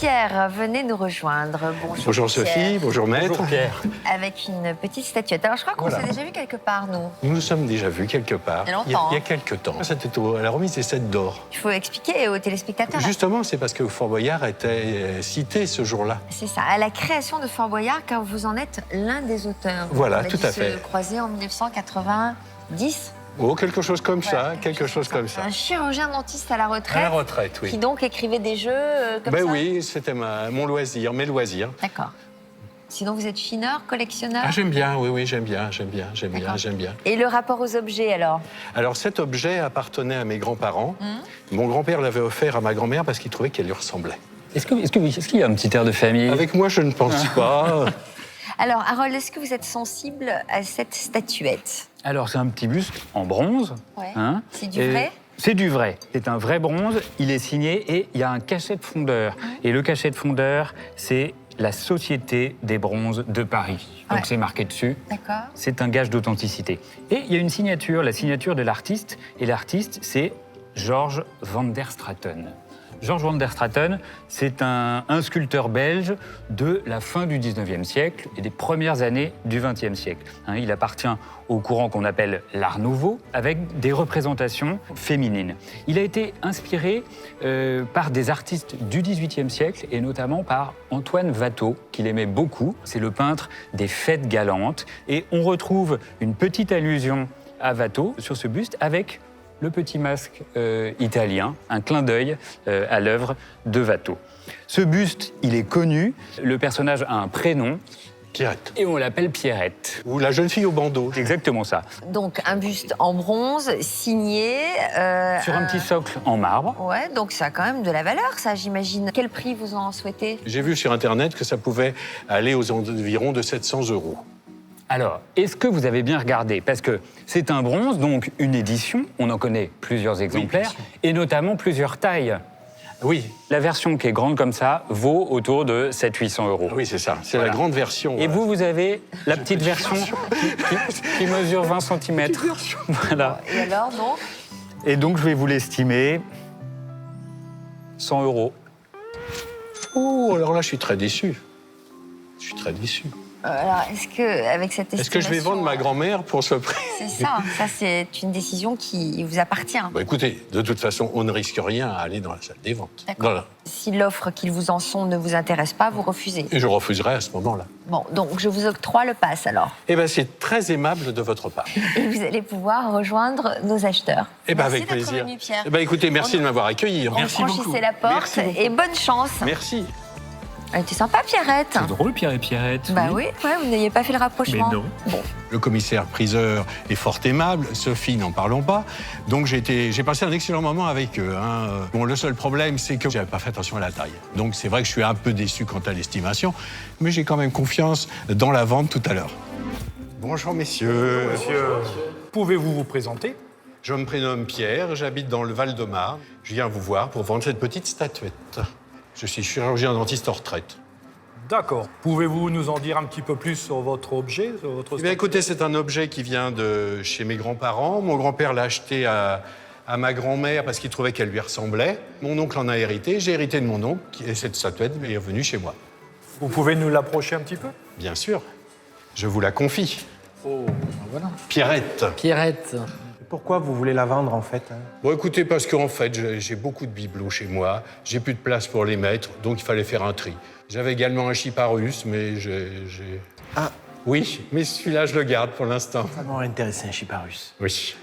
Pierre venait nous rejoindre. Bonjour, Bonjour Pierre. Sophie, bonjour maître. Bonjour Pierre. Avec une petite statuette. Alors je crois qu'on Voilà. s'est déjà vu quelque part, nous. Nous nous sommes déjà vus quelque part. Il y a longtemps, Il y a quelques temps. C'était à la remise des 7 d'or. Il faut expliquer aux téléspectateurs. Justement, c'est parce que Fort Boyard était cité ce jour-là. C'est ça, à la création de Fort Boyard, car vous en êtes l'un des auteurs. Voilà, On a tout dû à fait. se croiser en 1990. Oh, quelque chose comme Voilà, ça, quelque chose comme ça. Un chirurgien dentiste à la retraite. À la retraite, oui. Qui donc écrivait des jeux comme Ben ça. oui, c'était mon loisir, mes loisirs. D'accord. Sinon, vous êtes fineur, collectionneur. Ah, j'aime bien, oui, j'aime bien. D'accord. Et le rapport aux objets, alors? Alors, cet objet appartenait à mes grands-parents. Mon grand-père l'avait offert à ma grand-mère parce qu'il trouvait qu'elle lui ressemblait. Est-ce qu'il y a un petit air de famille? Avec moi, je ne pense pas. Alors, Harold, est-ce que vous êtes sensible à cette statuette? Alors, c'est un petit buste en bronze. Ouais. Hein, C'est du et vrai? C'est du vrai. C'est un vrai bronze. Il est signé et il y a un cachet de fondeur. Et le cachet de fondeur, c'est la Société des bronzes de Paris. Donc, Ouais. c'est marqué dessus. D'accord. C'est un gage d'authenticité. Et il y a une signature, la signature de l'artiste. Et l'artiste, c'est Georges van der Straten. Georges van der Straten, c'est un sculpteur belge de la fin du 19e siècle et des premières années du 20e siècle. Hein, il appartient au courant qu'on appelle l'Art Nouveau, avec des représentations féminines. Il a été inspiré par des artistes du 18e siècle et notamment par Antoine Watteau, qu'il aimait beaucoup. C'est le peintre des fêtes galantes. Et on retrouve une petite allusion à Watteau sur ce buste avec le petit masque italien, un clin d'œil à l'œuvre de Watteau. Ce buste, il est connu. Le personnage a un prénom. Pierrette. Et on l'appelle Pierrette. Ou la jeune fille au bandeau. C'est exactement ça. Donc, un buste en bronze, signé. Sur un petit socle en marbre. Ouais, donc ça a quand même de la valeur, ça, j'imagine. Quel prix vous en souhaitez? J'ai vu sur Internet que ça pouvait aller aux environs de 700 €. Alors, est-ce que vous avez bien regardé? Parce que c'est un bronze, donc une édition. On en connaît plusieurs exemplaires, sûr. et notamment plusieurs tailles. Oui, La version qui est grande comme ça vaut autour de 700-800 €. oui, c'est ça. C'est Voilà. la grande version. Et vous avez la petite version qui mesure 20 cm. Voilà. Et alors, donc? Et donc, je vais vous l'estimer 100 €. Oh, alors là, je suis très déçu. Je suis très déçu. Alors, est-ce que, avec cette estimation... Est-ce que je vais vendre ma grand-mère pour ce prix? C'est ça, c'est une décision qui vous appartient. Bah, écoutez, de toute façon, on ne risque rien à aller dans la salle des ventes. D'accord. Voilà. Si l'offre qu'ils vous en sont ne vous intéresse pas, vous refusez. Et je refuserai à ce moment-là. Bon, donc je vous octroie le pass alors. Eh bien, c'est très aimable de votre part. Et vous allez pouvoir rejoindre nos acheteurs. Eh bien, Merci avec d'être plaisir. venu, Pierre. Eh bien, écoutez, merci de m'avoir accueilli. On franchissait la porte Merci beaucoup. et bonne chance. Merci. Elle était sympa, Pierrette. C'est drôle, Pierre et Pierrette. Bah oui, ouais, vous n'ayez pas fait le rapprochement. Mais non. Bon, Le commissaire priseur est fort aimable, Sophie, n'en parlons pas. Donc j'ai passé un excellent moment avec eux. Hein. Bon, le seul problème, c'est que j'avais pas fait attention à la taille. Donc c'est vrai que je suis un peu déçu quant à l'estimation, mais j'ai quand même confiance dans la vente tout à l'heure. Bonjour messieurs. Monsieur, pouvez-vous vous présenter? Je me prénomme Pierre, j'habite dans le Val-de-Marne. Je viens vous voir pour vendre cette petite statuette. Je suis chirurgien dentiste en retraite. D'accord. Pouvez-vous nous en dire un petit peu plus sur votre objet, sur votre Eh bien, écoutez, c'est un objet qui vient de chez mes grands-parents. Mon grand-père l'a acheté à ma grand-mère parce qu'il trouvait qu'elle lui ressemblait. Mon oncle en a hérité. J'ai hérité de mon oncle et cette statuette est revenue chez moi. Vous pouvez nous l'approcher un petit peu? Bien sûr. Je vous la confie. Oh, voilà. Pierrette. Pierrette. Pourquoi vous voulez la vendre, en fait? Bon, écoutez, parce qu'en fait, j'ai beaucoup de bibelots chez moi. J'ai plus de place pour les mettre, donc il fallait faire un tri. J'avais également un Chyparus, mais j'ai... Ah. Oui, mais celui-là, je le garde pour l'instant. Ça m'aurait intéressé, un Chyparus. Oui.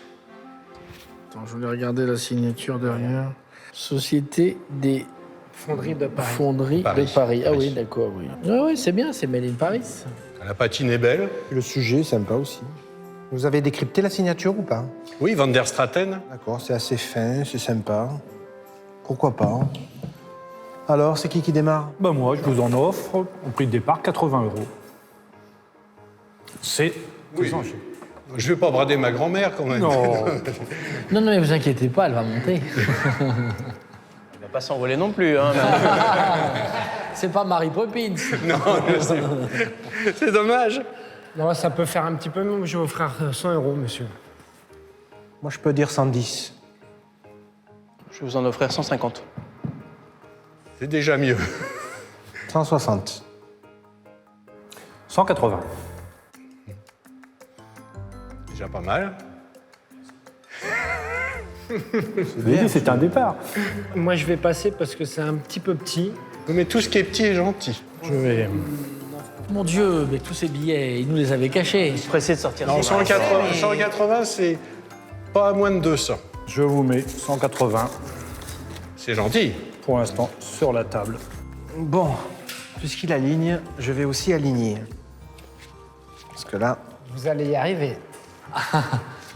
Attends, je voulais regarder la signature derrière. Société des Fonderie de Paris. fonderies Paris. de Paris. Ah Paris. oui, d'accord, oui. Ah oui, c'est bien, c'est Made in Paris. La patine est belle. Le sujet, sympa aussi. Vous avez décrypté la signature ou pas? Oui, Van der Straten. D'accord, c'est assez fin, c'est sympa. Pourquoi pas? Alors, c'est qui démarre? Ben moi, je vous en offre, au prix de départ, 80 €. C'est... Oui. Je vais pas brader ma grand-mère quand même. Non. Non, non, mais vous inquiétez pas, elle va monter. Il va pas s'envoler non plus, hein. C'est pas Mary Poppins. Non, c'est dommage. Non, ça peut faire un petit peu, mais je vais offrir 100 €, monsieur. Moi, je peux dire 110. Je vais vous en offrir 150. C'est déjà mieux. 160. 180. Déjà pas mal. C'est un départ. Moi, je vais passer parce que c'est un petit peu petit. Mais tout ce qui est petit est gentil. Je vais. Mon Dieu, mais tous ces billets, ils nous les avaient cachés. Pressé de sortir. Non, 180, c'est pas à moins de 200. Je vous mets 180 C'est gentil. pour l'instant sur la table. Bon, puisqu'il aligne, je vais aussi aligner. Parce que là, Vous allez y arriver.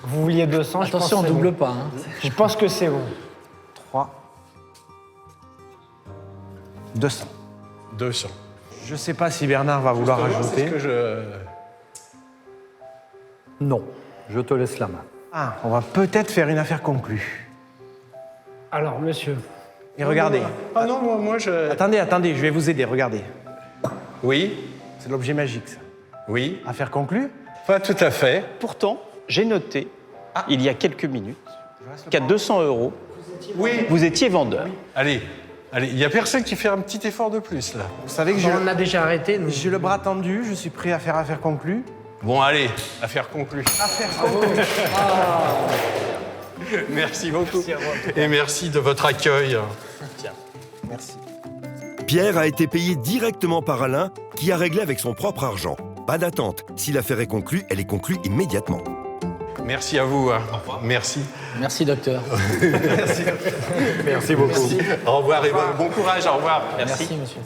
Vous vouliez 200, Attention, on je pense que double c'est bon. pas. Hein. Je pense que c'est bon. 3, 200. 200. Je sais pas si Bernard va vouloir C'est rajouter. ce que je... Non, je te laisse la main. Ah, on va peut-être faire une affaire conclue. Alors, monsieur, Et regardez. Ah non, moi je... Attendez, je vais vous aider, regardez. Oui, C'est l'objet magique, ça. oui, Affaire conclue. pas tout à fait. Pourtant, j'ai noté, il y a quelques minutes, qu'à 200 €, Oui. vous étiez vendeur. Allez, il n'y a personne qui fait un petit effort de plus, là. Vous savez que on a déjà arrêté. Nous. j'ai le bras tendu, je suis prêt à faire affaire conclue. Bon, allez, affaire conclue. Affaire conclue. Merci beaucoup. Et merci de votre accueil. Merci. Pierre a été payé directement par Alain, qui a réglé avec son propre argent. Pas d'attente. Si l'affaire est conclue, elle est conclue immédiatement. Merci à vous. Hein. Merci. Merci, docteur. Merci beaucoup. Au revoir et bon courage. Au revoir. Merci, monsieur.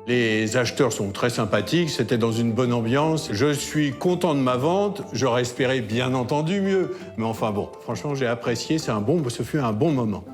Les acheteurs sont très sympathiques, c'était dans une bonne ambiance. Je suis content de ma vente, j'aurais espéré bien entendu mieux. Mais enfin bon, franchement, j'ai apprécié, ce fut un bon moment.